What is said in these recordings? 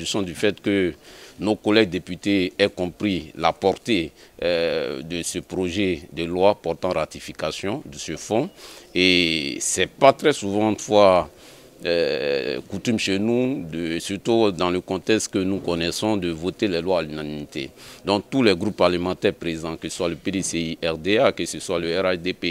réjouissons du fait que nos collègues députés aient compris la portée de ce projet de loi portant ratification de ce fonds. Et ce n'est pas très souvent une fois coutume chez nous, surtout dans le contexte que nous connaissons, de voter les lois à l'unanimité. Donc tous les groupes parlementaires présents, que ce soit le PDCI, RDA, que ce soit le RHDP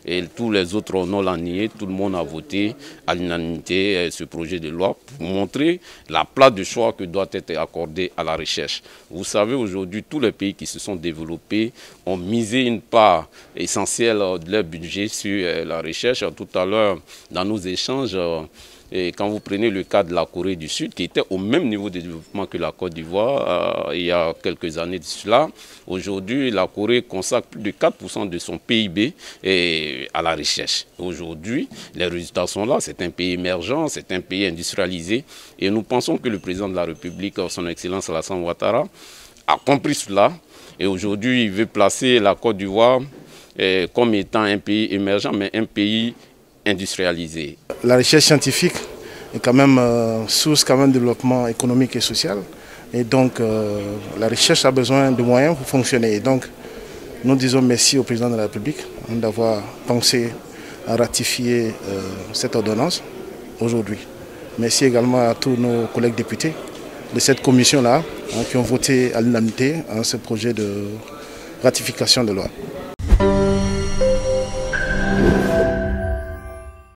et tous les autres non l'ont nié, tout le monde a voté à l'unanimité ce projet de loi pour montrer la place de choix que doit être accordée à la recherche. Vous savez, aujourd'hui, tous les pays qui se sont développés ont misé une part essentielle de leur budget sur la recherche. Tout à l'heure, dans nos échanges, et quand vous prenez le cas de la Corée du Sud, qui était au même niveau de développement que la Côte d'Ivoire il y a quelques années de cela, aujourd'hui, la Corée consacre plus de 4% de son PIB à la recherche. Aujourd'hui, les résultats sont là. C'est un pays émergent, c'est un pays industrialisé. Et nous pensons que le président de la République, son Excellence Alassane Ouattara, a compris cela. Et aujourd'hui, il veut placer la Côte d'Ivoire comme étant un pays émergent, mais un pays industrialisé. La recherche scientifique est quand même source de développement économique et social. Et donc la recherche a besoin de moyens pour fonctionner. Et donc nous disons merci au président de la République d'avoir pensé à ratifier cette ordonnance aujourd'hui. Merci également à tous nos collègues députés de cette commission-là qui ont voté à l'unanimité ce projet de ratification de loi.